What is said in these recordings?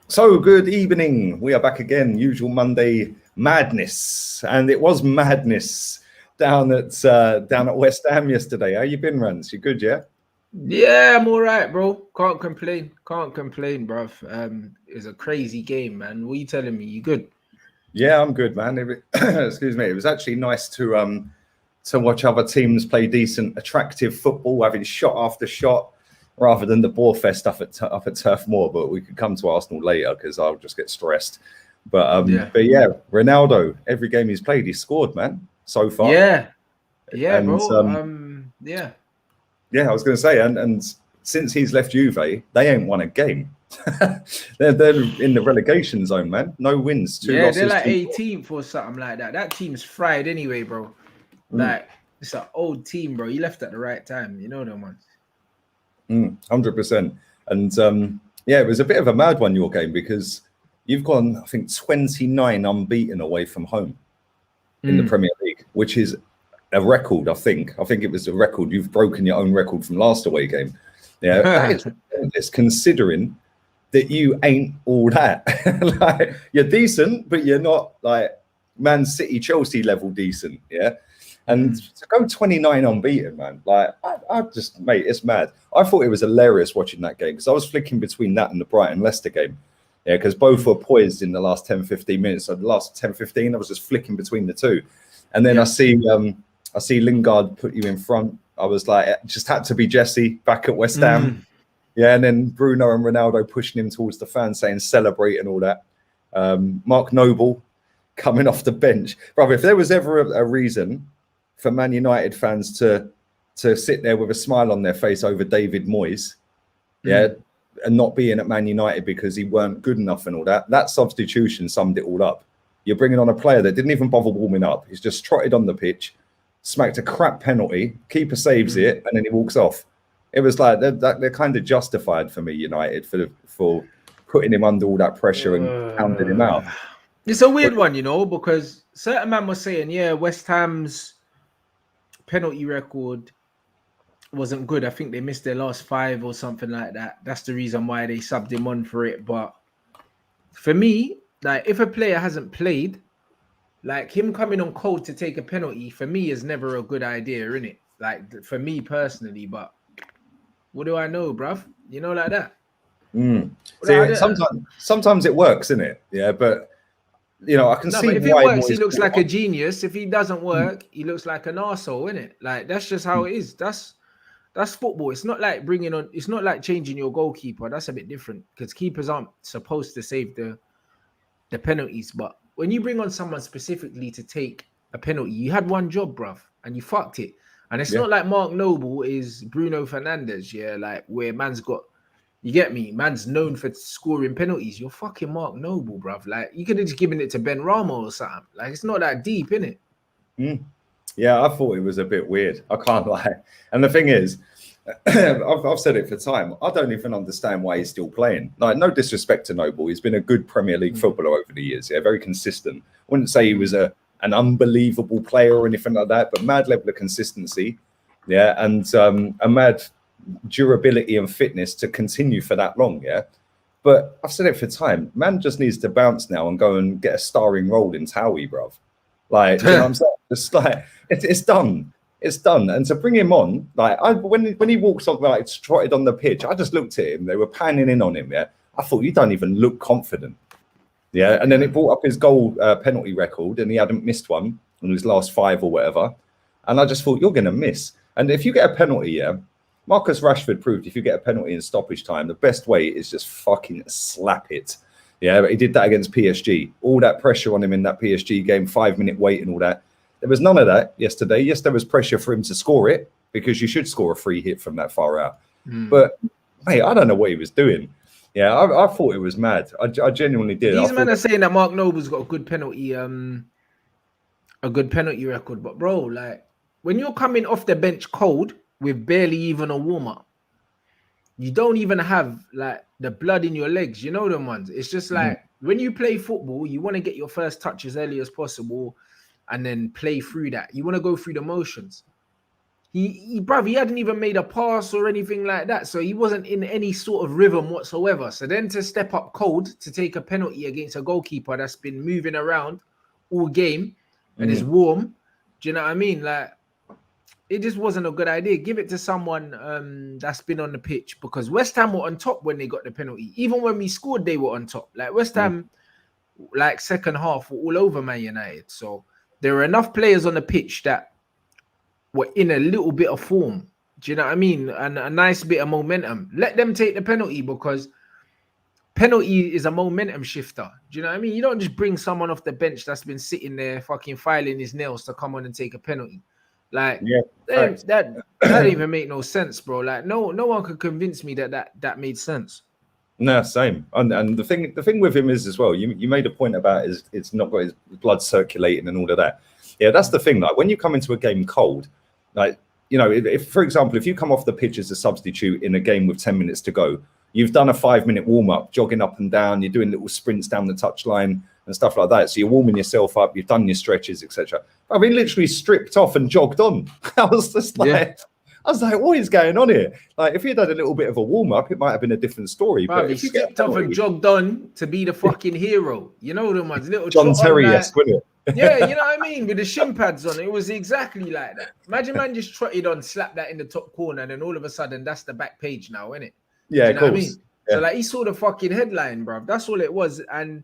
So good evening. We are back again. Usual Monday madness, and it was madness down at West Ham yesterday. How you been, Rance? You good, yeah? Yeah, I'm all right, bro. Can't complain. Can't complain, bruv. It's a crazy game, man. What you telling me? You good? Yeah, I'm good, man. Excuse me. It was actually nice to watch other teams play decent, attractive football, having shot after shot, rather than the bore fest up at Turf Moor. But we could come to Arsenal later because I'll just get stressed. Yeah. But yeah, Ronaldo. Every game he's played, he's scored, man. So far, Yeah. Yeah, and bro. Yeah. yeah, I was going to say, and since he's left Juve, they ain't won a game. they're in the relegation zone, man. No wins, two Yeah, they're losses, like two draws. 18th or something like that. That team's fried anyway, bro. Mm, Like, it's an old team, bro. You left at the right time. You know them ones. 100%. And yeah, it was a bit of a mad one, your game, because you've gone, I think, 29 unbeaten away from home in the Mm. Premier League, which is a record, I think. I think it was a record. You've broken your own record from last away game. Yeah, that is ridiculous, considering that you ain't all that. Like, you're decent, but you're not like Man City, Chelsea level decent. Yeah. And to go 29 unbeaten, man, like I just, mate, it's mad. I thought it was hilarious watching that game because I was flicking between that and the Brighton Leicester game. Yeah, because both were poised in the last 10, 15 minutes. So the last 10, 15, I was just flicking between the two. And then Yeah. I see Lingard put you in front. I was like, it just had to be Jesse back at West Ham. Yeah, and then Bruno and Ronaldo pushing him towards the fans, saying celebrate and all that. Mark Noble coming off the bench. Brother, if there was ever a reason for Man United fans to sit there with a smile on their face over David Moyes, yeah, and not being at Man United because he weren't good enough and all that, that substitution summed it all up. You're bringing on a player that didn't even bother warming up. He's just trotted on the pitch, smacked a crap penalty, keeper saves it, and then he walks off. It was like they're kind of justified for me, United, for putting him under all that pressure and pounding him out. It's a But weird one, because certain man was saying, yeah, West Ham's penalty record wasn't good. I think they missed their last 5 or something like that. That's the reason why they subbed him on for it. But for me, like, if a player hasn't played, like, him coming on cold to take a penalty, for me, is never a good idea, innit? Like, for me personally, but what do I know, bruv? Like that. see, sometimes it works, isn't it? Yeah, but I can No, see but if it why works, he Moyes looks brought like it a on. genius. If he doesn't work, he looks like an arsehole, innit? Like, that's just how it is. That's football. It's not like it's not like changing your goalkeeper. That's a bit different because keepers aren't supposed to save the penalties. But when you bring on someone specifically to take a penalty, you had one job, bruv, and you fucked it. And it's Yeah. not like Mark Noble is Bruno Fernandes, yeah, like where man's got, you get me? Man's known for scoring penalties. You're fucking Mark Noble, bruv. Like, you could have just given it to Ben Rama or something. Like, it's not that deep, innit? Yeah, I thought it was a bit weird. I can't lie. And the thing is, I've said it for time. I don't even understand why he's still playing. Like, no disrespect to Noble, he's been a good Premier League footballer over the years. Yeah, very consistent. Wouldn't say he was an unbelievable player or anything like that, but mad level of consistency. Yeah, and a mad durability and fitness to continue for that long. Yeah, but I've said it for time. Man just needs to bounce now and go and get a starring role in Towie, bruv. Like, do you know what I'm saying? Just like it's done. It's done. And to bring him on, like, when he walks on, like, trotted on the pitch, I just looked at him. They were panning in on him. Yeah, I thought, you don't even look confident. Yeah, and then it brought up his goal penalty record, and he hadn't missed one in his last 5 or whatever. And I just thought, you're going to miss. And if you get a penalty, yeah, Marcus Rashford proved if you get a penalty in stoppage time, the best way is just fucking slap it. Yeah, but he did that against PSG. All that pressure on him in that PSG game, 5-minute wait and all that. There was none of that yesterday. Yes, there was pressure for him to score it because you should score a free hit from that far out. But, mate, I don't know what he was doing. Yeah, I thought it was mad. I genuinely did. These men are saying that Mark Noble's got a good penalty record. But, bro, like, when you're coming off the bench cold with barely even a warm-up, you don't even have, like, the blood in your legs. You know them ones. It's just like, when you play football, you want to get your first touch as early as possible and then play through that. You want to go through the motions. bruv, he hadn't even made a pass or anything like that. So he wasn't in any sort of rhythm whatsoever. So then to step up cold to take a penalty against a goalkeeper that's been moving around all game and is warm, do you know what I mean? Like, it just wasn't a good idea. Give it to someone that's been on the pitch, because West Ham were on top when they got the penalty. Even when we scored, they were on top. Like, West Ham, like, second half were all over Man United. So there were enough players on the pitch that were in a little bit of form. Do you know what I mean? And a nice bit of momentum. Let them take the penalty, because penalty is a momentum shifter. Do you know what I mean? You don't just bring someone off the bench that's been sitting there fucking filing his nails to come on and take a penalty. Like, that don't even make no sense, bro. Like, no one could convince me that made sense. No, same. And the thing with him is as well, you made a point about it's not got his blood circulating and all of that. Yeah, that's the thing. Like, when you come into a game cold, like, you know, if for example, if you come off the pitch as a substitute in a game with 10 minutes to go, you've done a 5-minute warm-up, jogging up and down, you're doing little sprints down the touchline and stuff like that. So you're warming yourself up, you've done your stretches, etc. I mean, literally stripped off and jogged on. I was just like, what is going on here? Like, if he'd had a little bit of a warm-up, it might have been a different story. But he stripped off and jogged on to be the fucking hero. You know them ones, little John Terry-esque, wasn't it? Yeah, you know what I mean? With the shin pads on, it was exactly like that. Imagine man just trotted on, slapped that in the top corner, and then all of a sudden, that's the back page now, isn't it? Yeah, of course. What I mean? Yeah. So, like, he saw the fucking headline, bro. That's all it was. And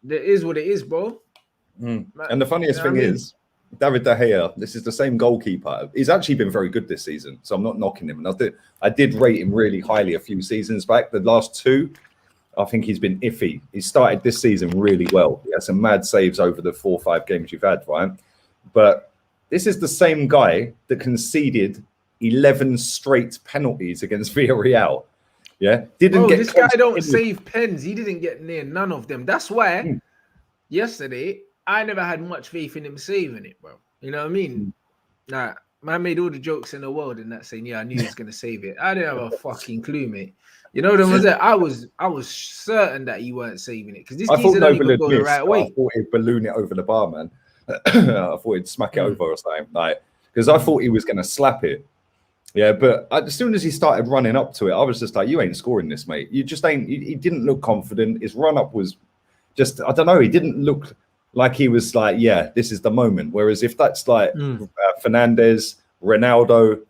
it is what it is, bro. And the funniest thing is, David De Gea, this is the same goalkeeper. He's actually been very good this season, so I'm not knocking him. And I did rate him really highly a few seasons back. The last two, I think he's been iffy. He started this season really well. He had some mad saves over the 4 or 5 games you've had, right? But this is the same guy that conceded 11 straight penalties against Villarreal. Yeah, this guy don't save pens. He didn't get near none of them. That's why yesterday I never had much faith in him saving it, bro. You know what I mean? Nah, man made all the jokes in the world and that saying, yeah, I knew he was gonna save it. I didn't have a fucking clue, mate. You know what I was there? I was certain that he weren't saving it, because this geezer don't even go the right way. I thought he'd balloon it over the bar, man. I thought he'd smack it over or something, like, because I thought he was gonna slap it. Yeah, but as soon as he started running up to it, I was just like, you ain't scoring this, mate. You just ain't. He didn't look confident. His run up was just, I don't know. He didn't look like he was like, yeah, this is the moment. Whereas if that's like Fernandes, Ronaldo,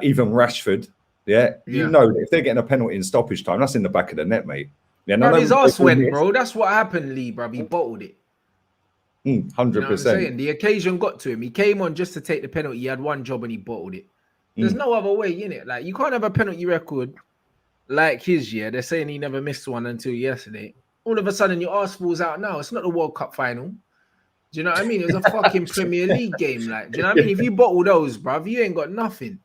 even Rashford, you know, if they're getting a penalty in stoppage time, that's in the back of the net, mate. Yeah, bro, his ass went, bro. That's what happened, Lee, bro. He bottled it. 100%. The occasion got to him. He came on just to take the penalty. He had one job and he bottled it. There's no other way in it. Like, you can't have a penalty record like his. Yeah, they're saying he never missed one until yesterday. All of a sudden, your arse falls out now. It's not the World Cup final. Do you know what I mean? It was a fucking Premier League game. Like, do you know what I mean? If you bottle those, bruv, you ain't got nothing.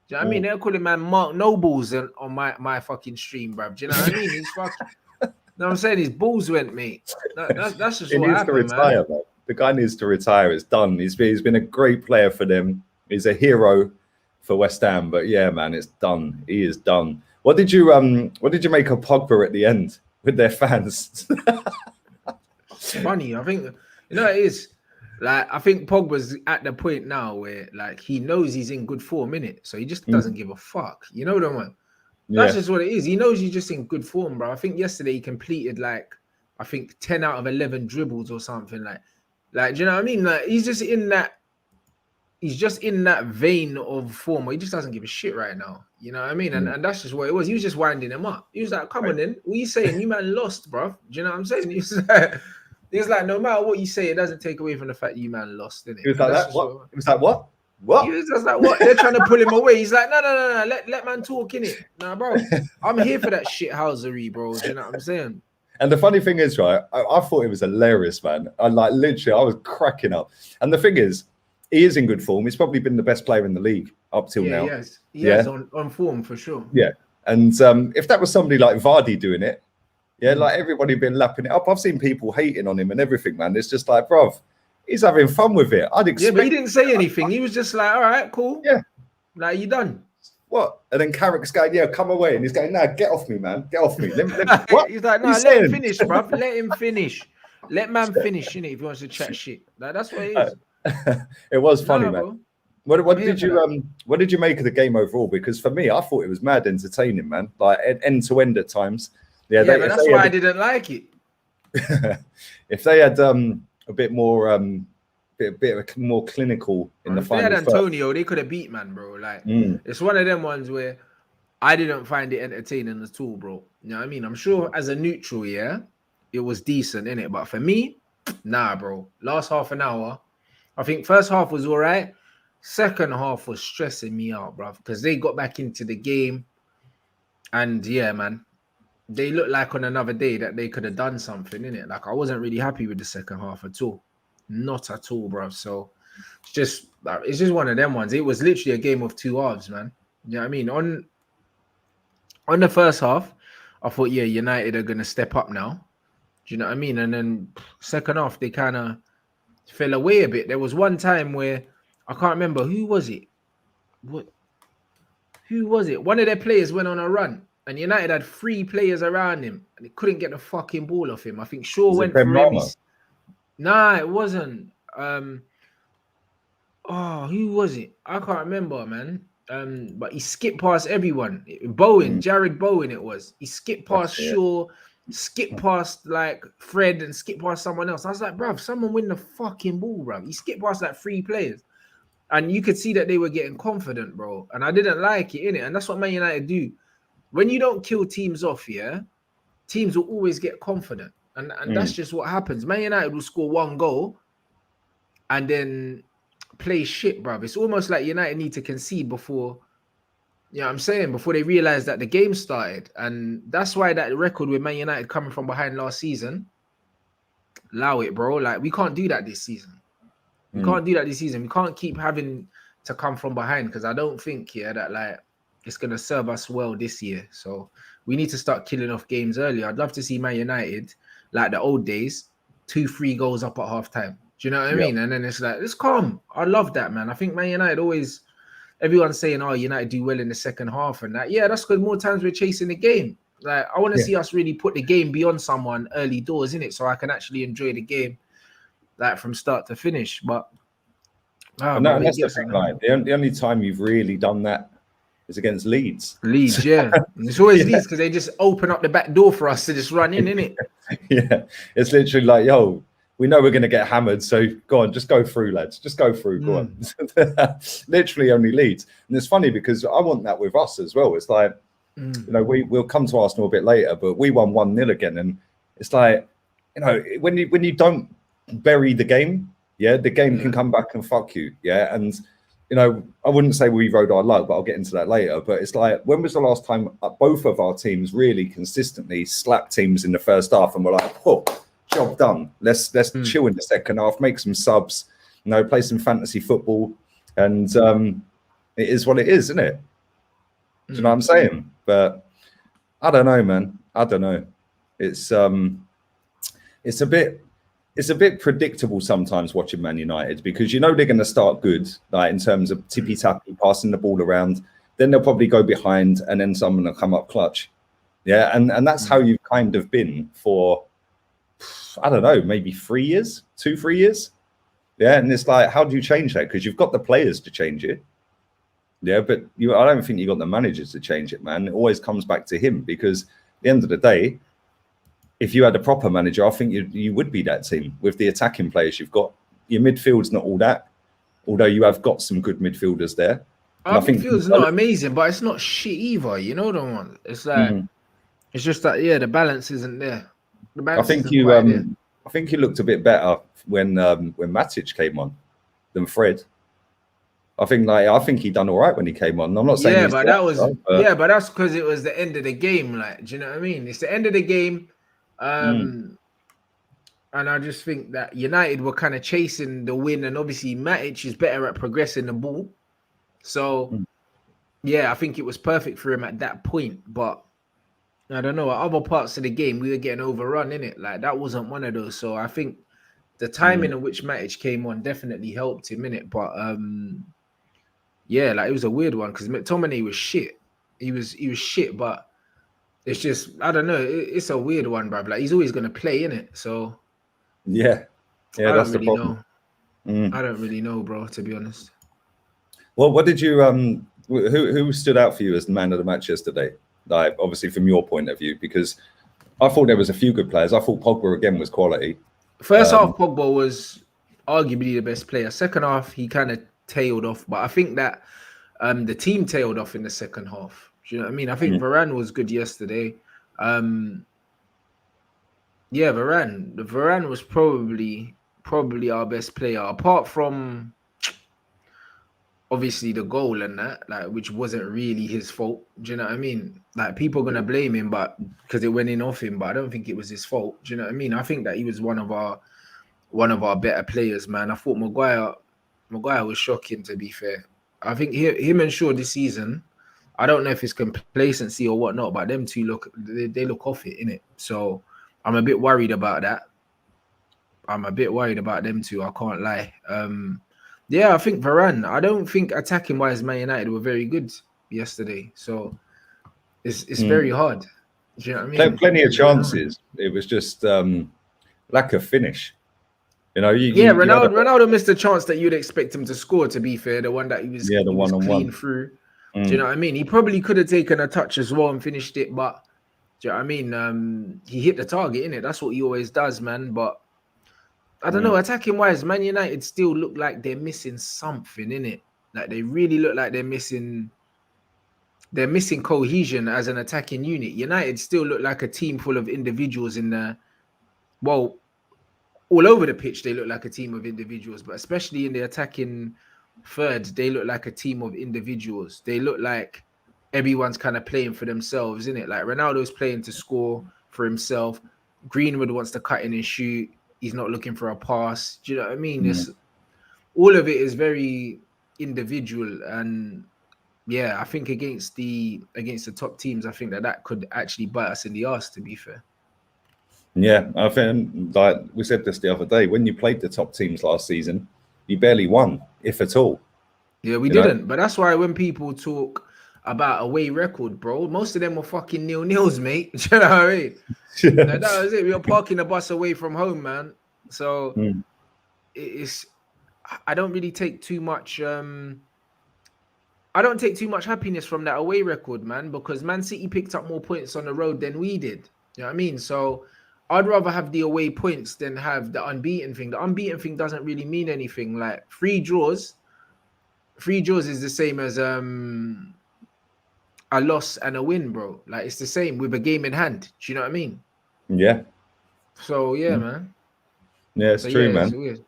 Do you know what I mean? They're calling man Mark Nobles on my fucking stream, bruv. Do you know what I mean? He's fucking. You know what I'm saying? His balls went, mate. That's just what happened, to retire, man. The guy needs to retire. It's done. He's been a great player for them. He's a hero for West Ham, but yeah, man, it's done. He is done. What did you make of Pogba at the end with their fans? It's funny. I think, you know, it is like, I think Pogba's at the point now where, like, he knows he's in good form, innit? So he just doesn't give a fuck. You know what I mean? That's just what it is. He knows he's just in good form, bro. I think yesterday he completed like, I think 10 out of 11 dribbles or something like, do you know what I mean? Like, he's just in that vein of form where he just doesn't give a shit right now. You know what I mean? And that's just what it was. He was just winding him up. He was like, come on then. What are you saying? You man lost, bro. Do you know what I'm saying? He was like, no matter what you say, it doesn't take away from the fact you man lost, innit? He was like that? What? He was like, what? What? He was just like, what? They're trying to pull him away. He's like, no. Let man talk, innit? Nah, bro. I'm here for that shithousery, bro. Do you know what I'm saying? And the funny thing is, right, I thought it was hilarious, man. I was cracking up. And the thing is, he is in good form. He's probably been the best player in the league up till now. He is on form for sure. Yeah. And if that was somebody like Vardy doing it, like everybody been lapping it up. I've seen people hating on him and everything, man. It's just like, bruv, he's having fun with it. I'd expect. Yeah, but he didn't say anything. He was just like, all right, cool. Yeah. Like, you done. What? And then Carrick's going, yeah, come away. And he's going, nah, get off me, man. Get off me. What? He's like, no, let him finish, bruv. Let him finish. Let man finish, innit, if he wants to chat shit. Like, that's what it is. It was funny, man. What did you make of the game overall? Because for me, I thought it was mad entertaining, man. Like end to end at times. Yeah, but that's why I didn't like it. If they had a bit more, bit more clinical in the final. If they had Antonio, they could have beat, man, bro. Like it's one of them ones where I didn't find it entertaining at all, bro. You know what I mean? I'm sure as a neutral, yeah, it was decent, innit? But for me, nah, bro. Last half an hour, I think first half was all right. Second half was stressing me out, bro, because they got back into the game. And yeah, man, they looked like on another day that they could have done something, innit? Like, I wasn't really happy with the second half at all. Not at all, bro. So it's just one of them ones. It was literally a game of two halves, man. You know what I mean? On the first half, I thought, yeah, United are going to step up now. Do you know what I mean? And then second half, they kind of fell away a bit. There was one time where I can't remember who was it. Who was it? One of their players went on a run, and United had 3 players around him, and they couldn't get the fucking ball off him. I think Shaw went for him. Nah, it wasn't. Who was it? I can't remember, man. But he skipped past everyone. Jared Bowen, it was. He skipped past Shaw, skipped past like Fred, and skipped past someone else. I was like, bruv, someone win the fucking ball, bruv. He skipped past like 3 players. And you could see that they were getting confident, bro. And I didn't like it, innit? And that's what Man United do. When you don't kill teams off, yeah, teams will always get confident. And that's just what happens. Man United will score 1 goal and then play shit, bruv. It's almost like United need to concede before, you know what I'm saying, before they realize that the game started. And that's why that record with Man United coming from behind last season, allow it, bro. Like, we can't do that this season. We can't do that this season. We can't keep having to come from behind, because I don't think, yeah, that like it's going to serve us well this year. So we need to start killing off games earlier. I'd love to see Man United, like the old days, 2-3 goals up at halftime. Do you know what I mean? And then it's like, it's calm. I love that, man. I think Man United always, everyone's saying, oh, United do well in the second half and that. Yeah, that's because more times we're chasing the game. Like, I want to see us really put the game beyond someone early doors, innit? So I can actually enjoy the game, like from start to finish. But that's the thing. Like, the only time you've really done that is against Leeds. Yeah. It's always Leeds, because they just open up the back door for us to just run in, innit? Yeah. It's literally like, yo, we know we're going to get hammered, so go on, just go through, lads. Just go through. Go on. Literally only Leeds. And it's funny because I want that with us as well. It's like, you know, we'll come to Arsenal a bit later, but we won 1-0 again. And it's like, you know, when you don't bury the game, yeah, the game can come back and fuck you. Yeah. And, you know, I wouldn't say we rode our luck, but I'll get into that later. But it's like, when was the last time both of our teams really consistently slapped teams in the first half and were like, oh, job done. Let's chill in the second half, make some subs, you know, play some fantasy football, and it is what it is, isn't it? Do you know what I'm saying? But I don't know, man. I don't know. It's a bit predictable sometimes watching Man United, because you know they're going to start good, like in terms of tippy-tappy, passing the ball around. Then they'll probably go behind, and then someone will come up clutch. Yeah, and that's how you've kind of been for, I don't know, maybe 3 years, 2-3 years. Yeah, and it's like, how do you change that? Because you've got the players to change it. Yeah, but I don't think you got the managers to change it, man. It always comes back to him, because at the end of the day, if you had a proper manager, I think you would be that team with the attacking players you've got. Your midfield's not all that, although you have got some good midfielders there. Our midfield's not amazing, but it's not shit either. You know the one. It's like it's just that the balance isn't there. I think you looked a bit better when Matic came on than Fred. I think he done all right when he came on. I'm not saying but that's because it was the end of the game. Like, do you know what I mean? It's the end of the game. And I just think that United were kind of chasing the win, and obviously Matic is better at progressing the ball. So, I think it was perfect for him at that point. But I don't know, at other parts of the game, we were getting overrun, innit? Like, that wasn't one of those. So I think the timing in which Matic came on definitely helped him, innit? But like, it was a weird one, because McTominay was shit. He was shit, but it's just, I don't know. It's a weird one, bro. Like, he's always going to play, innit? So, yeah, that's the problem. I don't really know, bro, to be honest. Well, what did you who stood out for you as the man of the match yesterday? Like, obviously from your point of view, because I thought there was a few good players. I thought Pogba again was quality. First half, Pogba was arguably the best player. Second half, he kind of tailed off, but I think that the team tailed off in the second half. Do you know what I mean? I think Varane was good yesterday. Yeah, Varane was probably our best player, apart from obviously the goal and that, like, which wasn't really his fault. Do you know what I mean? Like, people are gonna blame him, but because it went in off him, but I don't think it was his fault. Do you know what I mean? I think that he was one of our better players, man. I thought Maguire was shocking, to be fair. I think him and Shaw this season, I don't know if it's complacency or whatnot, but them two they look off it, innit? So I'm a bit worried about that. I'm a bit worried about them two, I can't lie. Yeah, I think Varane. I don't think attacking wise Man United were very good yesterday. So it's very hard. Do you know what I mean? Plenty of chances. It was just lack of finish. You know, Ronaldo missed a chance that you'd expect him to score, to be fair, the one that he was clean through. Do you know what I mean? He probably could have taken a touch as well and finished it, but do you know what I mean? He hit the target, innit? That's what he always does, man. But I don't know, attacking wise, Man United still look like they're missing something, innit? Like, they really look like they're missing cohesion as an attacking unit. United still look like a team full of individuals all over the pitch, they look like a team of individuals, but especially in the attacking third, they look like a team of individuals. They look like everyone's kind of playing for themselves, isn't it? Like, Ronaldo's playing to score for himself. Greenwood wants to cut in and shoot. He's not looking for a pass. Do you know what I mean? All of it is very individual, and yeah, I think against the top teams, I think that could actually bite us in the arse, to be fair. Yeah, I think, like we said this the other day, when you played the top teams last season, you barely won, if at all. Yeah, we didn't. But that's why when people talk about away record, bro, most of them were fucking 0-0s, mate. Do you know what I mean? Like, that was it. We were parking the bus away from home, man. So I don't really take too much. I don't take too much happiness from that away record, man, because Man City picked up more points on the road than we did. You know what I mean? So I'd rather have the away points than have the unbeaten thing. The unbeaten thing doesn't really mean anything. Like, 3 draws is the same as a loss and a win, bro. Like, it's the same with a game in hand. Do you know what I mean? Yeah. So yeah, man. Yeah, it's true, man. It's weird.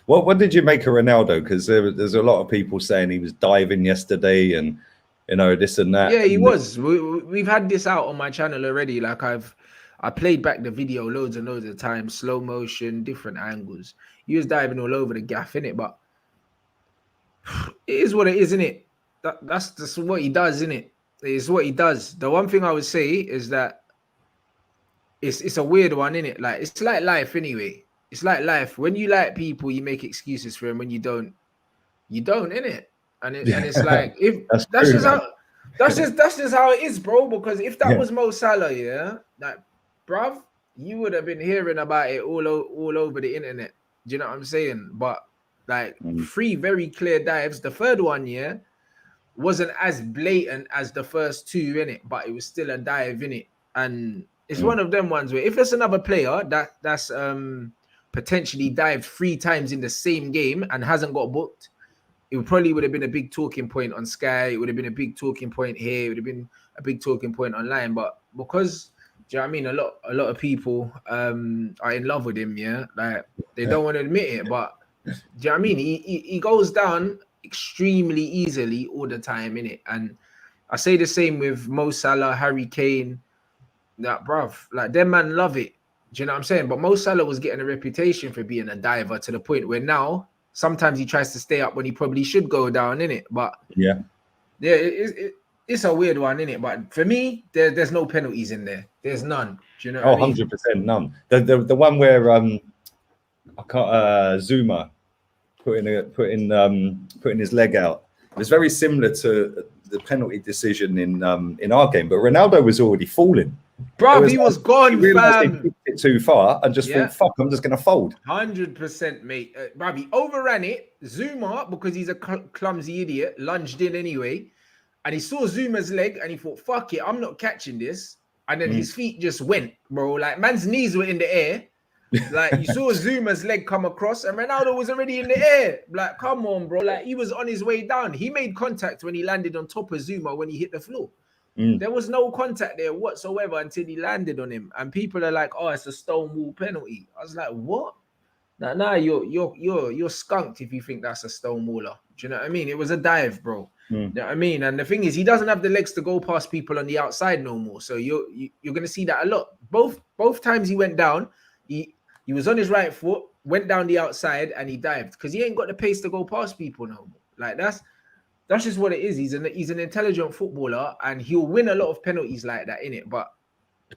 What did you make of Ronaldo? Because there's a lot of people saying he was diving yesterday, and this and that. Yeah, he was. We've had this out on my channel already. Like, I played back the video loads and loads of times, slow motion, different angles. He was diving all over the gaff, innit? But it is what it is, innit? That's just what he does, innit? It's what he does. The one thing I would say is that it's a weird one, innit? Like, it's like life anyway. It's like life. When you like people, you make excuses for them. When you don't, innit? And it's like, if that's just how it is, bro. Because if that was Mo Salah, yeah, like, bruv, you would have been hearing about it all over the internet. Do you know what I'm saying? But like, 3 very clear dives. The third one, yeah, wasn't as blatant as the first 2, innit? But it was still a dive, innit? And it's one of them ones where if there's another player that's potentially dived 3 times in the same game and hasn't got booked, it probably would have been a big talking point on Sky. It would have been a big talking point here. It would have been a big talking point online. But because, do you know what I mean? A lot of people are in love with him, yeah? Like, they don't want to admit it, but do you know what I mean? He goes down extremely easily all the time, innit? And I say the same with Mo Salah, Harry Kane. That, bruv, like, them man love it. Do you know what I'm saying? But Mo Salah was getting a reputation for being a diver to the point where now sometimes he tries to stay up when he probably should go down, innit? But yeah, it's a weird one, innit? But for me, there's no penalties in there. There's none. Do you know what I mean? 100% none. The one where Zuma putting his leg out, it was very similar to the penalty decision in our game, but Ronaldo was already falling. Bro, he was gone, realised he fam. kicked it too far and just thought, fuck, I'm just going to fold. 100%, mate. Bruv, he overran it. Zuma, because he's a clumsy idiot, lunged in anyway. And he saw Zuma's leg and he thought, fuck it, I'm not catching this. And then his feet just went, bro. Like, man's knees were in the air. Like, you saw Zuma's leg come across and Ronaldo was already in the air. Like, come on, bro. Like, he was on his way down. He made contact when he landed on top of Zuma when he hit the floor. There was no contact there whatsoever until he landed on him. And people are like, oh, it's a stonewall penalty. I was like, what? Nah, you're skunked if you think that's a stonewaller. Do you know what I mean? It was a dive, bro. You know what I mean? And the thing is, he doesn't have the legs to go past people on the outside no more. So you're gonna see that a lot. Both times he went down, he was on his right foot, went down the outside, and he dived because he ain't got the pace to go past people no more. Like that's just what it is. He's an intelligent footballer, and he'll win a lot of penalties like that, innit? But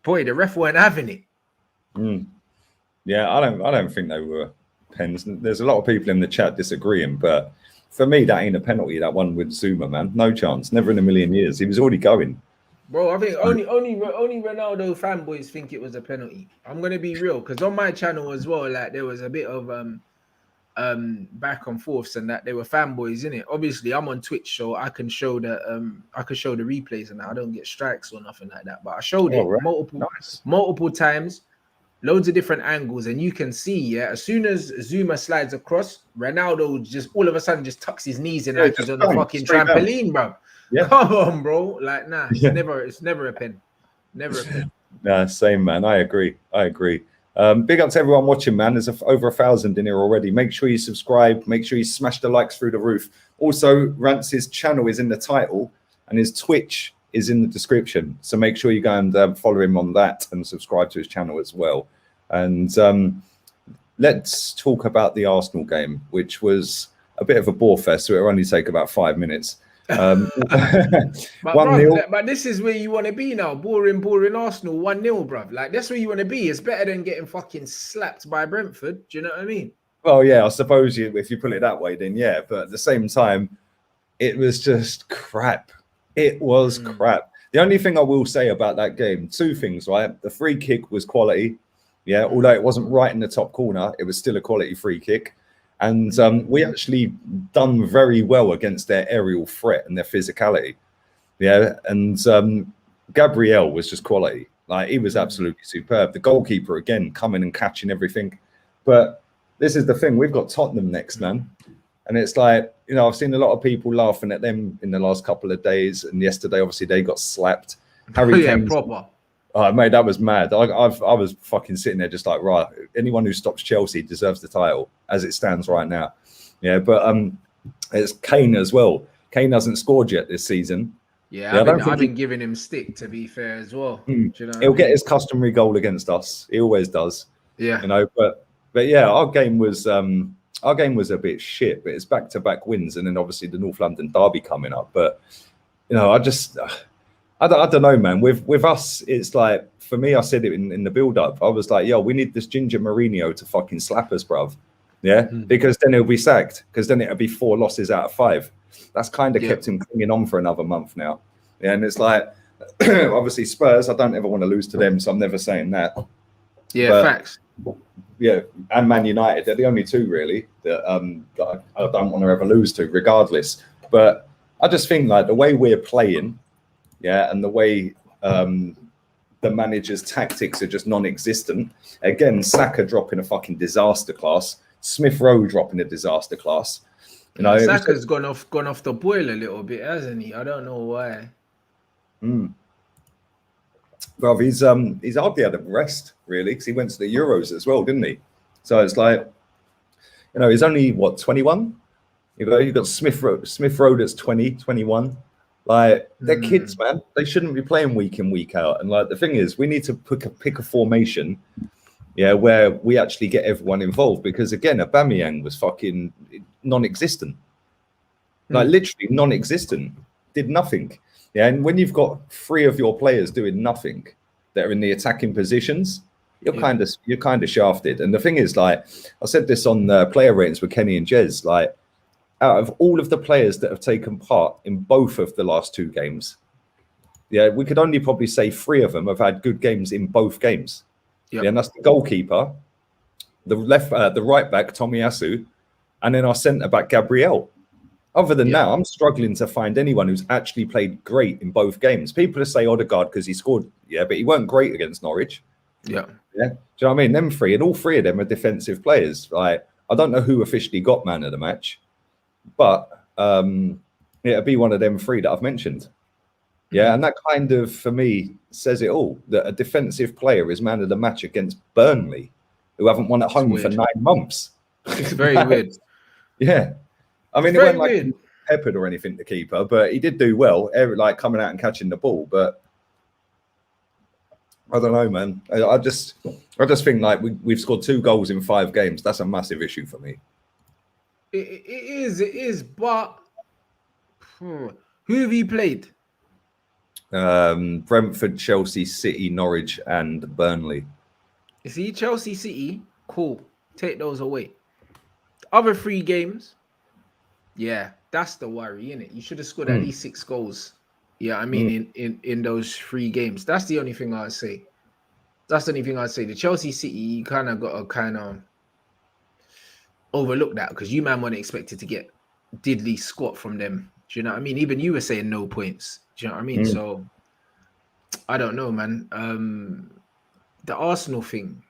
boy, the ref weren't having it. Yeah, I don't think they were pens. There's a lot of people in the chat disagreeing, but for me, that ain't a penalty. That one with Zuma, man, no chance, never in a million years. He was already going. Bro, I think only Ronaldo fanboys think it was a penalty. I'm gonna be real, because on my channel as well, like there was a bit of back and forths and that there were fanboys in it. Obviously, I'm on Twitch, so I can show the replays and I don't get strikes or nothing like that. But I showed it multiple times. Loads of different angles, and you can see, as soon as Zuma slides across, Ronaldo just all of a sudden just tucks his knees in like he's on the fucking trampoline, bro. Yeah. Come on, bro. Like, nah, it's never a pen. Never a pen. Nah, same, man. I agree. Big up to everyone watching, man. There's over 1,000 in here already. Make sure you subscribe. Make sure you smash the likes through the roof. Also, Rants' channel is in the title, and his Twitch is in the description, so make sure you go and follow him on that and subscribe to his channel as well. And let's talk about the Arsenal game, which was a bit of a bore fest, so it'll only take about 5 minutes. But 1-0. But this is where you want to be now. Boring Arsenal 1-0, bruv. Like, that's where you want to be. It's better than getting fucking slapped by Brentford. Do you know what I mean? Well, yeah, I suppose if you put it that way, then yeah. But at the same time, it was just crap. It was crap. The only thing I will say about that game, two things, right? The free kick was quality. Yeah, although it wasn't right in the top corner, it was still a quality free kick. And we actually done very well against their aerial threat and their physicality. Yeah, and Gabriel was just quality. Like, he was absolutely superb. The goalkeeper, again, coming and catching everything. But this is the thing. We've got Tottenham next, man. And it's like, you know, I've seen a lot of people laughing at them in the last couple of days. And yesterday, obviously, they got slapped. Harry Kane's proper. Oh, mate, that was mad. I was fucking sitting there just like, right, anyone who stops Chelsea deserves the title as it stands right now. Yeah, but it's Kane as well. Kane hasn't scored yet this season. Yeah, I've been giving him stick, to be fair, as well. Do you know he'll get his customary goal against us. He always does. Yeah. You know, but yeah, our game was a bit shit, but it's back-to-back wins, and then obviously the North London derby coming up. But you know, I don't know, man. With us, it's like, for me, I said it in the build-up. I was like, yo, we need this Ginger Mourinho to fucking slap us, bruv. Yeah, because then he'll be sacked. Because then it'll be 4 losses out of 5. That's kind of kept him clinging on for another month now. Yeah, and it's like, obviously Spurs, I don't ever want to lose to them, so I'm never saying that. Yeah, but, facts. Yeah, and Man United, they're the only two really that I don't want to ever lose to, regardless. But I just think like the way we're playing, yeah, and the way the manager's tactics are just non-existent. Again, Saka dropping a fucking disaster class. Smith Rowe dropping a disaster class. You know, Saka's gone off the boil a little bit, hasn't he? I don't know why. Well, he's hardly had a rest really, because he went to the Euros as well, didn't he? So it's like, you know, he's only what, 21. You've got Smith Rowe that's 20, 21. Like, they're kids, man. They shouldn't be playing week in, week out. And like, the thing is, we need to pick a formation, yeah, where we actually get everyone involved. Because again, Aubameyang was fucking non-existent, like literally non-existent. Did nothing. Yeah, and when you've got 3 of your players doing nothing that are in the attacking positions, you're kind of shafted. And the thing is, like, I said this on the player ratings with Kenny and Jez, like, out of all of the players that have taken part in both of the last 2 games, Yeah, we could only probably say 3 of them have had good games in both games. Yep. Yeah, and that's the goalkeeper, the right back Tomiyasu, and then our centre back Gabriel. Other than that, I'm struggling to find anyone who's actually played great in both games. People say Odegaard because he scored, but he weren't great against Norwich. Yeah. Do you know what I mean? Them 3, and all 3 of them are defensive players. Like, I don't know who officially got man of the match, but it'll be one of them 3 that I've mentioned. Yeah, and that kind of, for me, says it all, that a defensive player is man of the match against Burnley, who haven't won at home for 9 months. It's very weird. Yeah. I mean, It's it very wasn't like weird. he peppered or anything, the keeper, but he did do well, like coming out and catching the ball. But I don't know, man. I just think like we've scored 2 goals in 5 games. That's a massive issue for me. It is. But who have you played? Brentford, Chelsea, City, Norwich, and Burnley. You see, Chelsea, City, cool. Take those away. Other 3 games. Yeah, that's the worry, innit? You should have scored at least 6 goals. Yeah, I mean, in those 3 games. That's the only thing I'd say. The Chelsea City, you kind of got to kind of overlook that because you, man, weren't expected to get diddly squat from them. Do you know what I mean? Even you were saying no points. Do you know what I mean? So, I don't know, man. The Arsenal thing.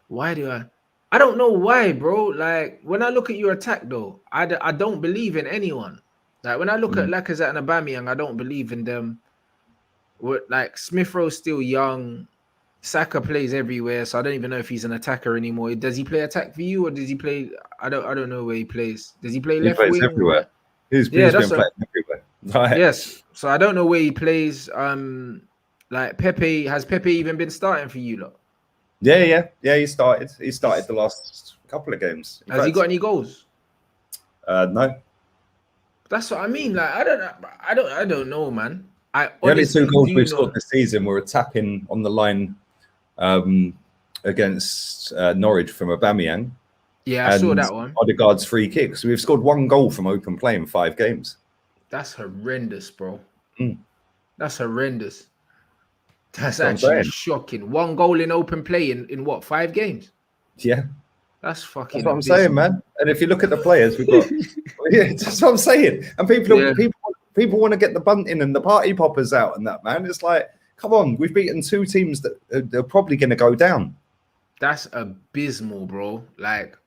Why do I don't know why, bro. Like, when I look at your attack, though, I don't believe in anyone. Like, when I look at Lacazette and Aubameyang, I don't believe in them. Like, Smith Rowe's still young. Saka plays everywhere, so I don't even know if he's an attacker anymore. Does he play attack for you, or does he play? I don't know where he plays. Does he play left wing? He plays everywhere. He's been playing everywhere. Right. Yes. So I don't know where he plays. Like Pepe, has Pepe even been starting for you lot? Yeah. He started the last couple of games. Has he got any goals? No. That's what I mean. Like, I don't know, man. The only 2 goals we've scored this season were a tap-in on the line against Norwich from Aubameyang. Yeah, I saw that one. Odegaard's free kicks. So we've scored 1 goal from open play in 5 games. That's horrendous, bro. That's horrendous. That's actually shocking. 1 goal in open play in what, 5 games? Yeah. That's fucking. That's what I'm saying, man. And if you look at the players, we've got. That's what I'm saying. And people want to get the bunting and the party poppers out and that, man. It's like, come on, we've beaten 2 teams that are probably going to go down. That's abysmal, bro. Like,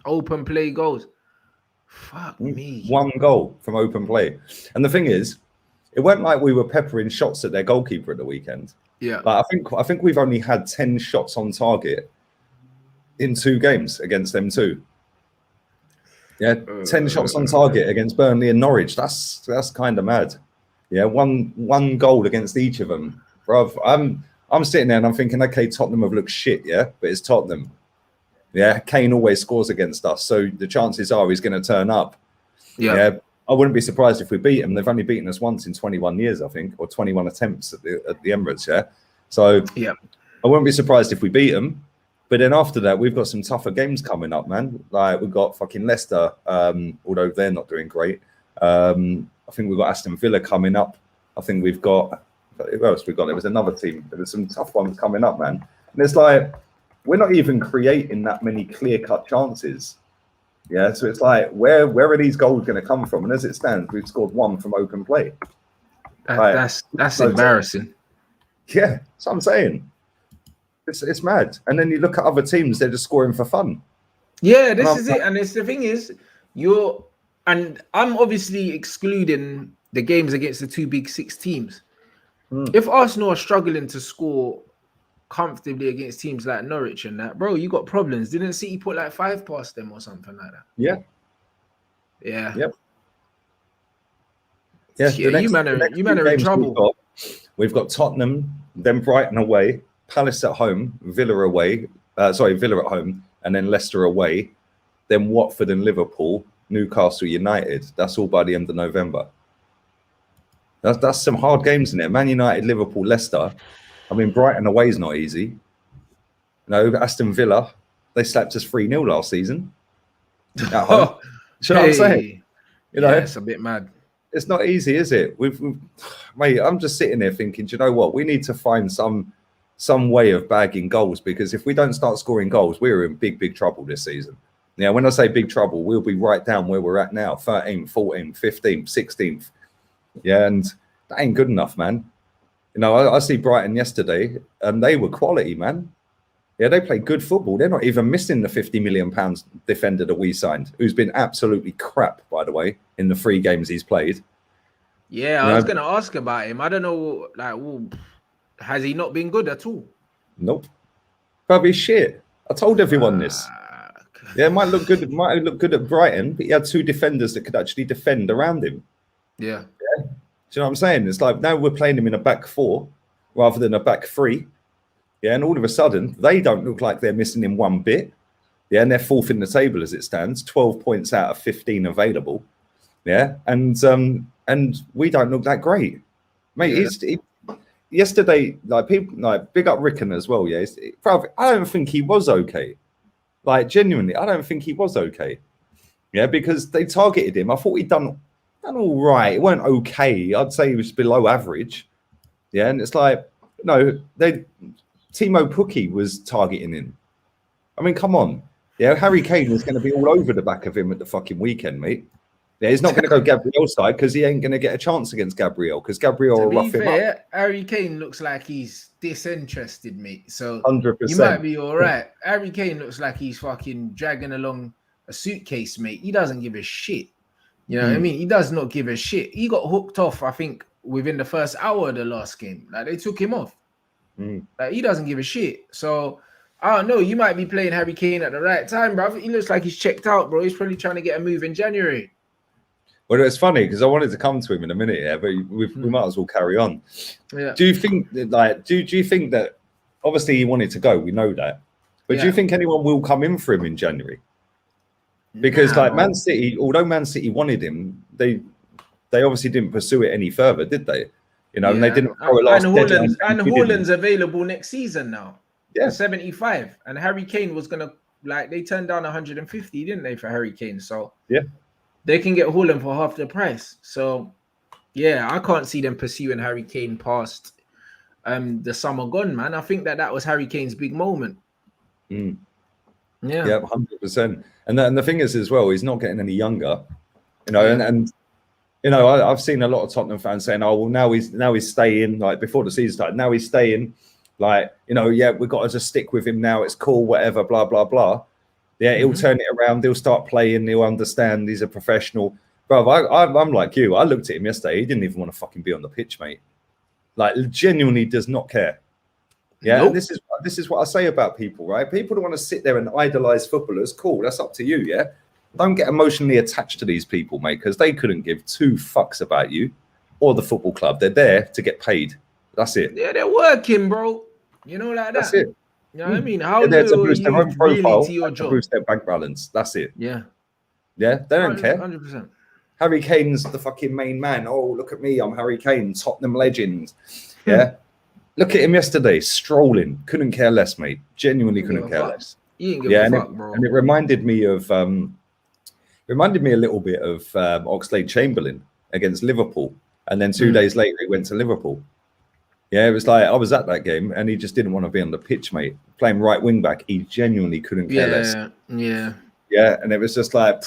open play goals. Fuck me. 1 goal from open play. And the thing is, it weren't like we were peppering shots at their goalkeeper at the weekend. Yeah. But I think we've only had 10 shots on target in 2 games against them too. Yeah, 10 shots on target against Burnley and Norwich. That's kind of mad. Yeah, one goal against each of them, bruv. I'm sitting there and I'm thinking, okay, Tottenham have looked shit, yeah, but it's Tottenham. Yeah, Kane always scores against us, so the chances are he's going to turn up. Yeah, I wouldn't be surprised if we beat him. They've only beaten us once in 21 years, I think, or 21 attempts at the Emirates. Yeah, so yeah, I wouldn't be surprised if we beat them. But then after that, we've got some tougher games coming up, man. Like, we've got fucking Leicester, although they're not doing great. I think we've got Aston Villa coming up. I think we've got, who else we got? There was another team. There was some tough ones coming up, man. And it's like, we're not even creating that many clear-cut chances. Yeah, so it's like, where are these goals going to come from? And as it stands, we've scored 1 from open play. That's embarrassing. Yeah, that's what I'm saying. It's mad. And then you look at other teams, they're just scoring for fun. Yeah, this is it. And the thing is, I'm obviously excluding the games against the 2 big 6 teams. If Arsenal are struggling to score comfortably against teams like Norwich and that, bro, you got problems. Didn't City put like 5 past them or something like that? Yeah. Yep. Yeah. You man are in trouble. We've got Tottenham, then Brighton away, Palace at home, Villa at home, and then Leicester away, then Watford and Liverpool, Newcastle United. That's all by the end of November. That's some hard games in there. Man United, Liverpool, Leicester. I mean, Brighton away is not easy. No, Aston Villa, they slapped us 3-0 last season. At home. You know what I'm saying? You know, it's a bit mad. It's not easy, is it? Mate, I'm just sitting there thinking, do you know what? We need to find some way of bagging goals, because if we don't start scoring goals, we're in big trouble this season. Yeah, when I say big trouble, we'll be right down where we're at now, 13th, 14th, 15th, 16th. Yeah, and that ain't good enough, man. You know, I see Brighton yesterday, and they were quality, man. Yeah, they play good football. They're not even missing the £50 million defender that we signed, who's been absolutely crap, by the way, in the 3 games he's played. Yeah, I was going to ask about him. I don't know, like, has he not been good at all? Nope. Probably shit. I told everyone this. Yeah, it might look good. It might look good at Brighton, but he had 2 defenders that could actually defend around him. Yeah. Do you know what I'm saying? It's like now we're playing him in a back 4 rather than a back 3. Yeah, and all of a sudden they don't look like they're missing him one bit. Yeah, and they're 4th in the table as it stands, 12 points out of 15 available. Yeah, and we don't look that great, mate. Yeah. Yesterday, like people, like big up Rickon as well. Yeah, I don't think he was okay. Like genuinely, I don't think he was okay. Yeah, because they targeted him. I thought he'd done all right. It weren't okay. I'd say he was below average. Yeah, and it's like no, Timo Pukki was targeting him. I mean, come on. Yeah, Harry Kane was going to be all over the back of him at the fucking weekend, mate. Yeah, he's not going to go Gabriel's side because he ain't going to get a chance against Gabriel, because Gabriel will rough him up. Harry Kane looks like he's disinterested, mate. So 100%. You might be all right. Harry Kane looks like he's fucking dragging along a suitcase, mate. He doesn't give a shit. You know what I mean? He does not give a shit. He got hooked off, I think, within the first hour of the last game. Like, they took him off. Like, he doesn't give a shit. So, I don't know. You might be playing Harry Kane at the right time, bro. He looks like he's checked out, bro. He's probably trying to get a move in January. Well, it's funny because I wanted to come to him in a minute, yeah, but we might as well carry on. Yeah. Do you think that, like, do you think that obviously he wanted to go? We know that, but do you think anyone will come in for him in January? Because like Man City, although Man City wanted him, they obviously didn't pursue it any further, did they? You know, and they didn't throw a last deadline. And Haaland's available next season now. Yeah, 75, and Harry Kane was gonna, like, they turned down 150, didn't they, for Harry Kane? So yeah. They can get Haaland for half the price. So, yeah, I can't see them pursuing Harry Kane past the summer gone, man. I think that was Harry Kane's big moment. Yeah, 100%. And the thing is as well, he's not getting any younger. You know, and you know, I've seen a lot of Tottenham fans saying, "Oh, well, now he's staying." Like before the season started, now he's staying. Like, you know, yeah, we've got to just stick with him now. It's cool, whatever, blah blah blah. Yeah, he'll turn it around. He'll start playing. He'll understand. He's a professional. Bro, I'm like you. I looked at him yesterday. He didn't even want to fucking be on the pitch, mate. Like, genuinely does not care. Yeah, nope. And this is what I say about people, right? People don't want to sit there and idolize footballers. Cool, that's up to you, yeah? Don't get emotionally attached to these people, mate, because they couldn't give 2 fucks about you or the football club. They're there to get paid. That's it. Yeah, they're working, bro. You know, like that. That's it. You know what I mean? How they're there to boost their own profile, to your job? Boost their bank balance. That's it. Yeah. Yeah, they don't care. 100%. Harry Kane's the fucking main man. Oh, look at me. I'm Harry Kane, Tottenham legend. Yeah. Look at him yesterday, strolling. Couldn't care less, mate. Genuinely couldn't care less. You ain't give a fuck, bro. And it reminded me of a little bit of Oxlade-Chamberlain against Liverpool. And then 2 days later, he went to Liverpool. Yeah, it was like I was at that game and he just didn't want to be on the pitch, mate. Playing right wing back, he genuinely couldn't care less. Yeah, and it was just like,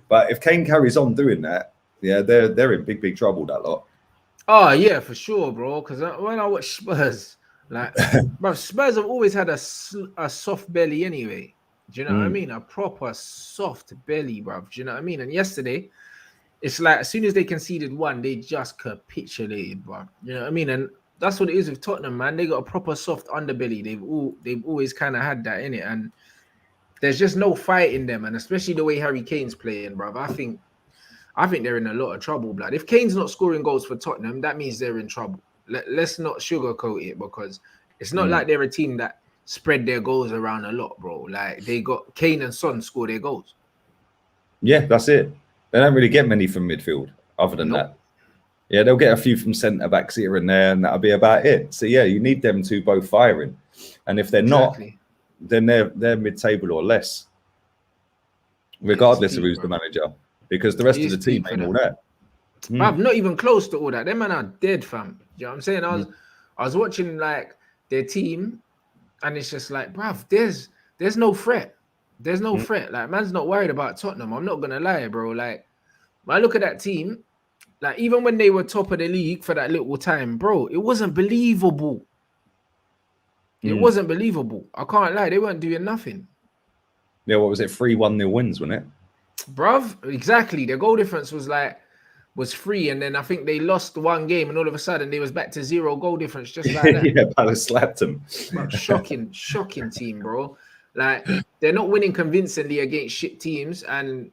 but if Kane carries on doing that, yeah, they're in big trouble, that lot. Oh yeah, for sure, bro. Because when I watch Spurs, like, bro, Spurs have always had a soft belly anyway. Do you know what I mean? A proper soft belly, bro. Do you know what I mean? And yesterday, it's like as soon as they conceded 1, they just capitulated, bro. You know what I mean? And that's what it is with Tottenham, man. They got a proper soft underbelly. They've always kind of had that in it, and there's just no fight in them. And especially the way Harry Kane's playing, bro. I think they're in a lot of trouble, blood. If Kane's not scoring goals for Tottenham, that means they're in trouble. Let's not sugarcoat it, because it's not like they're a team that spread their goals around a lot, bro. Like, they got Kane and Son score their goals. Yeah, that's it. They don't really get many from midfield other than that. Yeah, they'll get a few from centre backs here and there, and that'll be about it. So yeah, you need them two both firing. And if they're not, then they're mid-table or less, regardless of who's the manager, because the rest of the team ain't all that. Bruv, not even close to all that. Them man are dead, fam. You know what I'm saying? I was watching like their team, and it's just like, bruv, there's no threat. There's no threat. Like, man's not worried about Tottenham. I'm not gonna lie, bro. Like, when I look at that team, like, even when they were top of the league for that little time, bro, it wasn't believable. It wasn't believable. I can't lie. They weren't doing nothing. Yeah, what was it? 3-1-0 wins, wasn't it? Bruv, exactly. Their goal difference was 3, and then I think they lost one game, and all of a sudden they was back to 0 goal difference, just like that. Yeah, Palace slapped them. Bro, shocking team, bro. Like, they're not winning convincingly against shit teams, and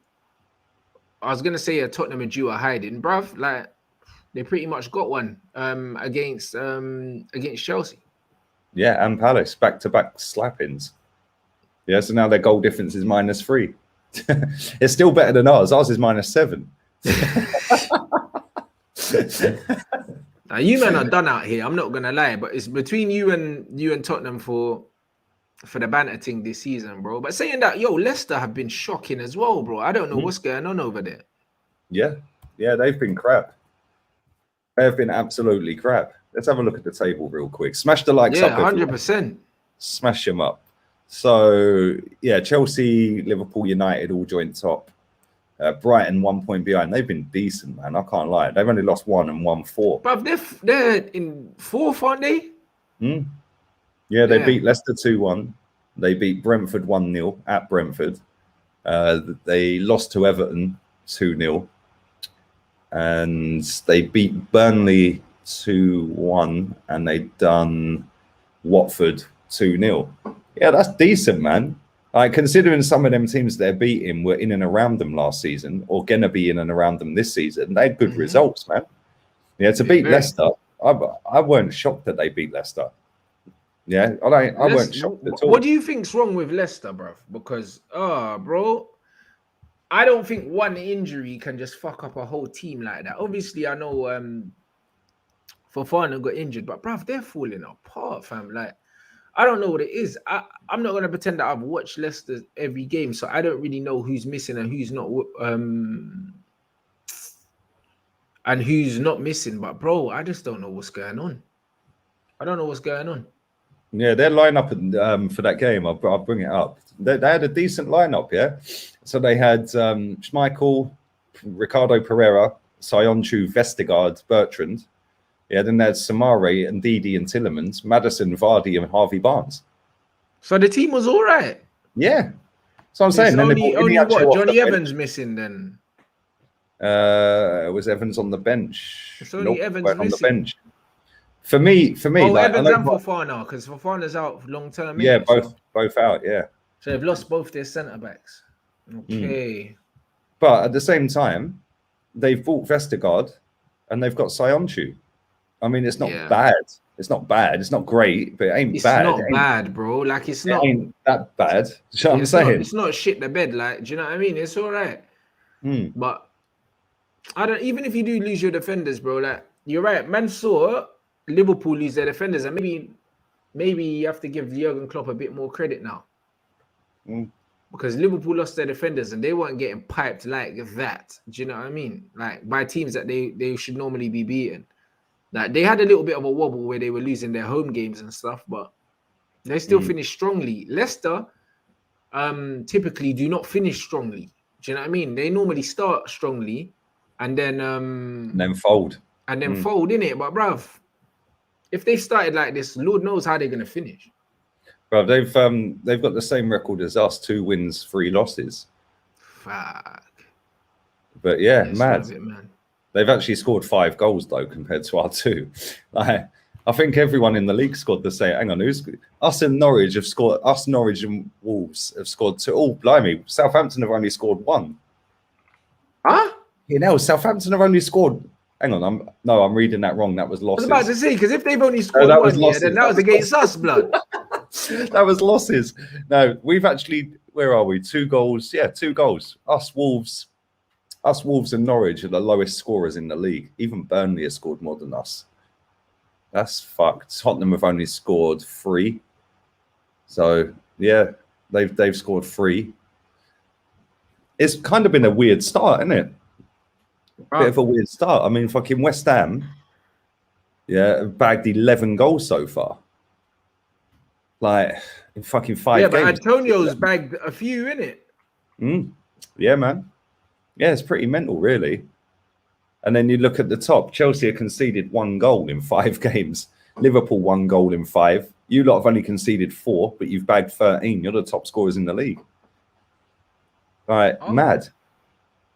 I was gonna say Tottenham and Jew are hiding, bruv. Like, they pretty much got one against Chelsea. Yeah, and Palace back-to-back slappings. Yeah, so now their goal difference is -3. It's still better than ours. Ours is -7. Now, you men are done out here. I'm not gonna lie, but it's between you and Tottenham for the banter thing this season, bro. But saying that, yo, Leicester have been shocking as well, bro. I don't know what's going on over there. Yeah, they've been crap. They've been absolutely crap. Let's have a look at the table real quick. Smash the likes up. 100%. Smash them up. So, yeah, Chelsea, Liverpool, United all joint top. Brighton 1 point behind. They've been decent, man. I can't lie. They've only lost 1 and won 4. But they're in 4th, aren't they? Yeah, they beat Leicester 2-1. They beat Brentford 1-0 at Brentford. They lost to Everton 2-0. And they beat Burnley 2-1. And they done Watford 2-0. Yeah, that's decent, man. Like, considering some of them teams they're beating were in and around them last season, or gonna be in and around them this season, they had good results, man. Yeah, to beat Leicester, I weren't shocked that they beat Leicester. Yeah, I weren't shocked at all. What do you think's wrong with Leicester, bro? Because, bro, I don't think one injury can just fuck up a whole team like that. Obviously, I know Fofana got injured, but bruv, they're falling apart, fam. Like, I don't know what it is. I'm not gonna pretend that I've watched Leicester every game, so I don't really know who's missing and who's not missing. But bro, I just don't know what's going on. I don't know what's going on. Yeah, their lineup for that game, I'll bring it up. They had a decent lineup, yeah. So they had Schmeichel, Ricardo Pereira, Sionchu, Vestergaard, Bertrand. Yeah, then there's Samare and Didi and Tillemans, Maddison, Vardy, and Harvey Barnes. So the team was all right. Yeah. So I'm saying. Only what? Johnny Evans missing then? Was Evans on the bench? It's only Evans on missing. the bench. For me. Oh, like, Evans and Fofana, because Fofana's out long term. Yeah, both out. Yeah. So they've lost both their centre backs. Okay. But at the same time, they've bought Vestergaard and they've got Sionchu. I mean, it's not bad. It's not bad. It's not great, but it ain't bad. It's not bad, bro. Like, it's not. It ain't that bad. You know what I'm saying? It's not shit the bed. Like, do you know what I mean? It's all right. But I don't. Even if you do lose your defenders, bro, like, you're right. Man saw Liverpool lose their defenders, and maybe you have to give Jurgen Klopp a bit more credit now. Because Liverpool lost their defenders and they weren't getting piped like that. Do you know what I mean? Like, by teams that they should normally be beaten. Like, they had a little bit of a wobble where they were losing their home games and stuff, but they still finished strongly. Leicester typically do not finish strongly. Do you know what I mean? They normally start strongly and then fold. And then fold, innit? But bruv, if they started like this, Lord knows how they're gonna finish. Bro, they've got the same record as us: 2 wins, 3 losses. Fuck. But yeah, mad. Man. They've actually scored 5 goals though compared to our 2. Like, I think everyone in the league scored the same. Hang on, us and Norwich have scored. Us, Norwich, and Wolves have scored 2. Oh, blimey! Southampton have only scored 1. Huh? You know, Southampton have only scored. Hang on, I'm reading that wrong. That was losses. I was about to say, because if they've only scored 1, then that was against us, blood. That was losses. No, we've actually. Where are we? 2 goals. Yeah, 2 goals. Us, Wolves, and Norwich are the lowest scorers in the league. Even Burnley has scored more than us. That's fucked. Tottenham have only scored 3. So yeah, they've scored 3. It's kind of been a weird start, isn't it? Bit of a weird start. I mean, fucking West Ham, yeah, bagged 11 goals so far. Like, in fucking 5 but games. Antonio's bagged a few, innit? Yeah, man. Yeah, it's pretty mental, really. And then you look at the top. Chelsea have conceded 1 goal in 5 games. Liverpool 1 goal in 5. You lot have only conceded 4, but you've bagged 13. You're the top scorers in the league. Right, mad.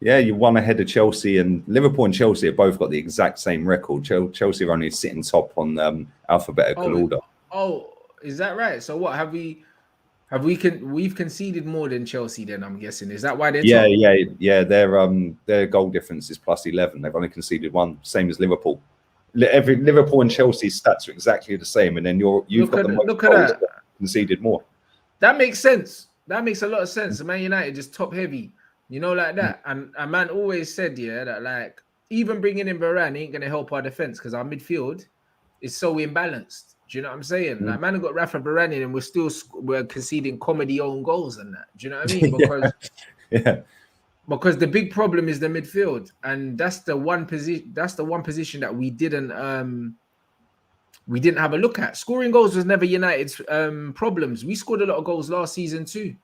Yeah, you won ahead of Chelsea, and Liverpool and Chelsea have both got the exact same record. Chelsea are only sitting top on alphabetical order. Oh, is that right? So what we've conceded more than Chelsea? Then I'm guessing, is that why they're top? Yeah. Their goal difference is plus 11. They've only conceded 1, same as Liverpool. Liverpool and Chelsea's stats are exactly the same, and then you've got the most goals, conceded more. That makes sense. That makes a lot of sense. Man United just top heavy, you know, like that. And a man always said, that like even bringing in Varane ain't gonna help our defense because our midfield is so imbalanced. Do you know what I'm saying? Like, man, got Rafa Varane and we're conceding comedy own goals and that. Do you know what I mean? Because because the big problem is the midfield, and that's the one position. That's the one position that we didn't have a look at. Scoring goals was never United's problems. We scored a lot of goals last season too.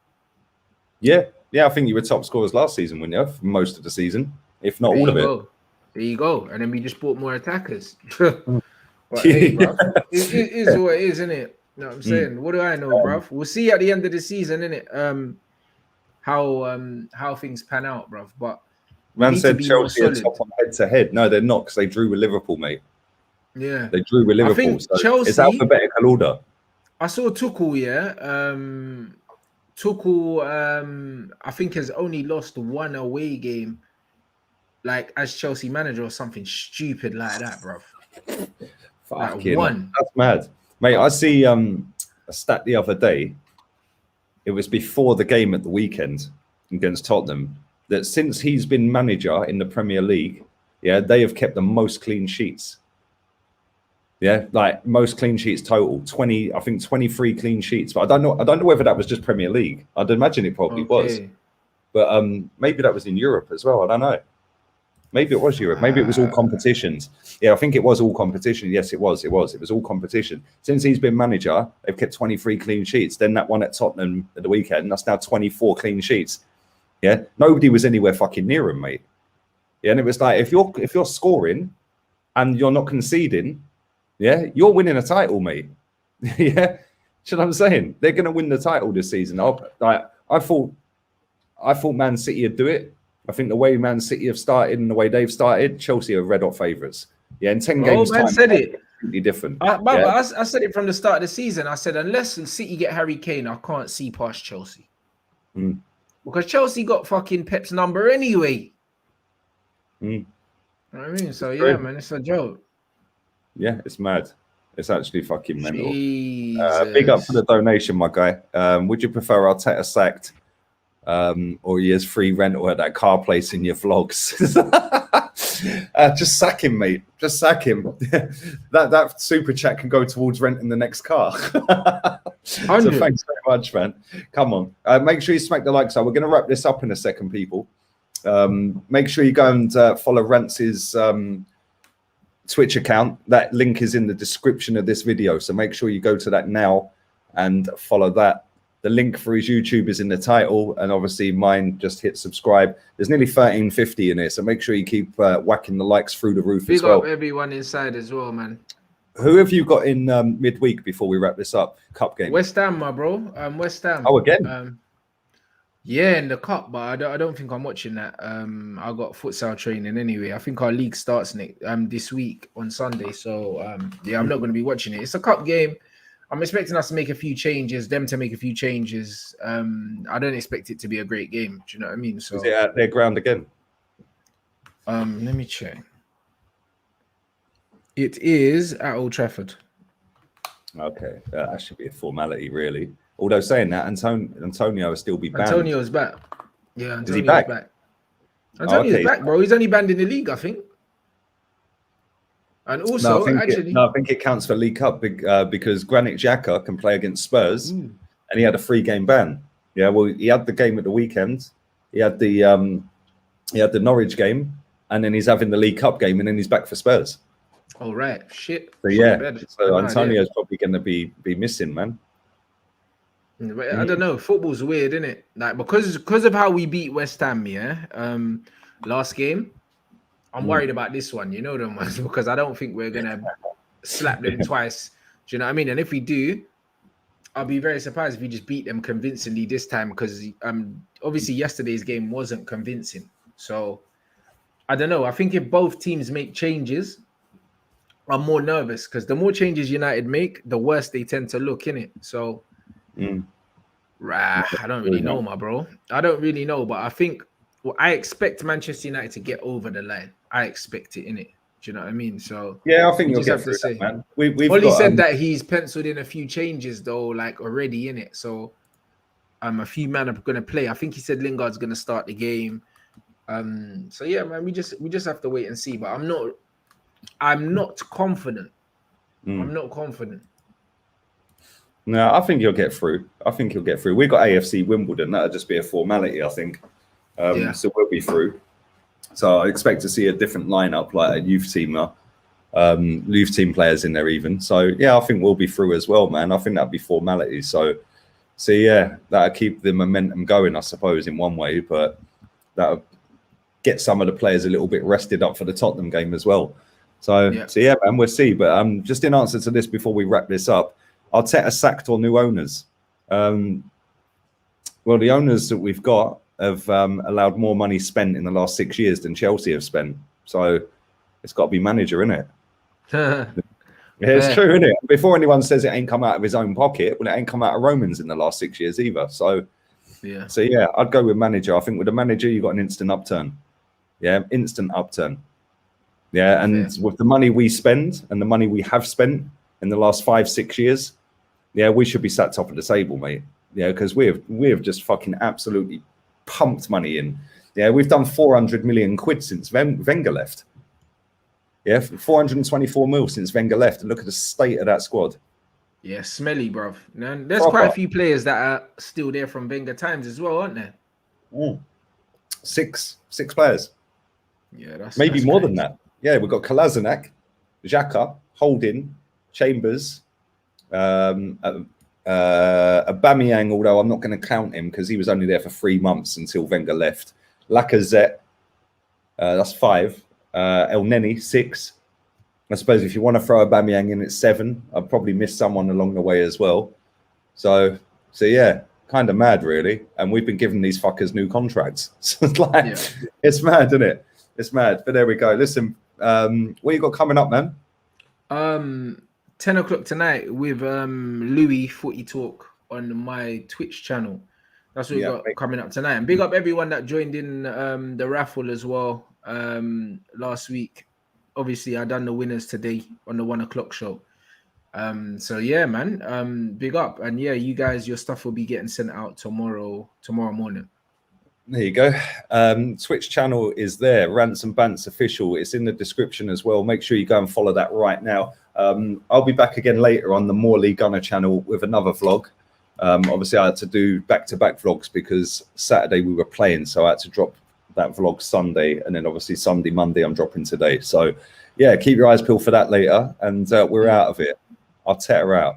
Yeah, I think you were top scorers last season, weren't you? For most of the season, if not all of it. There you go. And then we just bought more attackers. But hey, bro, it is what it is, isn't it? You know what I'm saying? What do I know, bro? We'll see at the end of the season, innit? How things pan out, bro. But man said Chelsea are top on head-to-head. No, they're not, because they drew with Liverpool, mate. Yeah, they drew with Liverpool. I think so Chelsea, it's alphabetical order. I saw Tuchel, Tuchel, I think has only lost 1 away game, like as Chelsea manager or something stupid like that, bro. Fucking 1. That's mad, mate. I see a stat the other day. It was before the game at the weekend against Tottenham that since he's been manager in the Premier League, they have kept the most clean sheets. Yeah, like most clean sheets total, 20, I think 23 clean sheets. But I don't know whether that was just Premier League. I'd imagine it probably was. But maybe that was in Europe as well. I don't know. Maybe it was Europe. Maybe it was all competitions. Yeah, I think it was all competition. Yes, it was. It was all competition. Since he's been manager, they've kept 23 clean sheets. Then that one at Tottenham at the weekend, that's now 24 clean sheets. Yeah, nobody was anywhere fucking near him, mate. Yeah, and it was like if you're scoring and you're not conceding, you're winning a title, mate. Yeah, you know what I'm saying? They're gonna win the title this season. I thought Man City would do it. I think the way Man City have started and the way they've started, Chelsea are red hot favourites. Yeah, in 10 games time, said it. Completely different. I said it from the start of the season. I said, unless City get Harry Kane, I can't see past Chelsea. Because Chelsea got fucking Pep's number anyway. You know what I mean? So, man, it's a joke. Yeah, it's mad. It's actually fucking mental. Big up for the donation, my guy. Would you prefer Arteta sacked or he has free rental at that car place in your vlogs? Just sack him, mate. Just sack him. that super chat can go towards renting the next car. So thanks very much, man. Come on. Make sure you smack the like. So we're going to wrap this up in a second, people. Make sure you go and follow Rants's Twitch account. That link is in the description of this video. So make sure you go to that now and follow that. The link for his YouTube is in the title, and obviously mine, just hit subscribe. There's nearly 1350 in here, so make sure you keep whacking the likes through the roof as well. Big up everyone inside as well, man. Who have you got in midweek before we wrap this up? Cup game. West Ham, my bro. West Ham. Oh, again? Yeah, in the cup, but I don't think I'm watching that. I got futsal training anyway. I think our league starts this week on Sunday, so I'm not going to be watching it. It's a cup game. I'm expecting us to make a few changes, them to make a few changes. I don't expect it to be a great game. Do you know what I mean? So is it at their ground again? Let me check. It is at Old Trafford. Okay, that should be a formality, really. Although saying that, Antonio will still be banned. Antonio's back. Yeah, Antonio's is he back? Antonio's back, bro. He's only banned in the league, I think. And also, I think it counts for League Cup because Granit Xhaka can play against Spurs, and he had a 3-game ban. Yeah, well, he had the game at the weekend. He had the Norwich game, and then he's having the League Cup game, and then he's back for Spurs. All right, shit. So yeah, so Antonio's probably going to be missing, man. But I don't know. Football's weird, isn't it? Like because of how we beat West Ham, yeah. Last game, I'm worried about this one. You know them ones because I don't think we're gonna slap them twice. Do you know what I mean? And if we do, I'll be very surprised if we just beat them convincingly this time because obviously yesterday's game wasn't convincing. So I don't know. I think if both teams make changes, I'm more nervous because the more changes United make, the worse they tend to look, innit? So I don't really know, my bro. I don't really know, but I think I expect Manchester United to get over the line. I expect it, innit? Do you know what I mean? So yeah, I think you'll get through that, man. Ollie said that he's penciled in a few changes though, like already in it. So a few men are going to play. I think he said Lingard's going to start the game. So yeah, man, we just have to wait and see. But I'm not confident. I'm not confident. No, I think you'll get through. We've got AFC Wimbledon. That'll just be a formality, I think. So we'll be through. So I expect to see a different lineup, like a youth team players in there even. So yeah, I think we'll be through as well, man. I think that'll be formality. So yeah, that'll keep the momentum going, I suppose, in one way, but that'll get some of the players a little bit rested up for the Tottenham game as well. So yeah, man, we'll see. But just in answer to this before we wrap this up, Arteta sacked or new owners? Well, the owners that we've got have allowed more money spent in the last 6 years than Chelsea have spent. So it's got to be manager, isn't it? Yeah, it's true, isn't it? Before anyone says it ain't come out of his own pocket, well, it ain't come out of Romans in the last 6 years either. So yeah, I'd go with manager. I think with a manager, you got an instant upturn. Yeah, instant upturn. Yeah, and with the money we spend and the money we have spent in the last 5-6 years, yeah, we should be sat top of the table, mate. Yeah, because we have just fucking absolutely pumped money in. Yeah, we've done 400 million quid since Wenger left. Yeah, 424 mil since Wenger left. And look at the state of that squad. Yeah, smelly, bruv. And there's quite a few players that are still there from Wenger times as well, aren't there? Six players. Yeah, that's maybe more than that. Yeah, we've got Kolasinac, Xhaka, Holding, Chambers, Aubameyang, although I'm not going to count him because he was only there for 3 months until Wenger left. Lacazette, that's 5. El Neni, 6. I suppose if you want to throw Aubameyang in, it's 7. I've probably missed someone along the way as well. So yeah, kind of mad, really. And we've been giving these fuckers new contracts. So it's mad, isn't it? It's mad. But there we go. Listen, what you got coming up, man? 10 o'clock tonight with Louis Footy Talk on my Twitch channel. That's what we got coming up tonight. And big up everyone that joined in the raffle as well last week. Obviously, I done the winners today on the 1 o'clock show. So yeah, man, big up. And yeah, you guys, your stuff will be getting sent out tomorrow morning. There you go. Twitch channel is there. Rants and Bants official. It's in the description as well. Make sure you go and follow that right now. I'll be back again later on the Morley Gunner channel with another vlog. Obviously, I had to do back-to-back vlogs because Saturday we were playing, so I had to drop that vlog Sunday, and then obviously Sunday, Monday I'm dropping today. So yeah, keep your eyes peeled for that later, and we're out of it. Arteta out.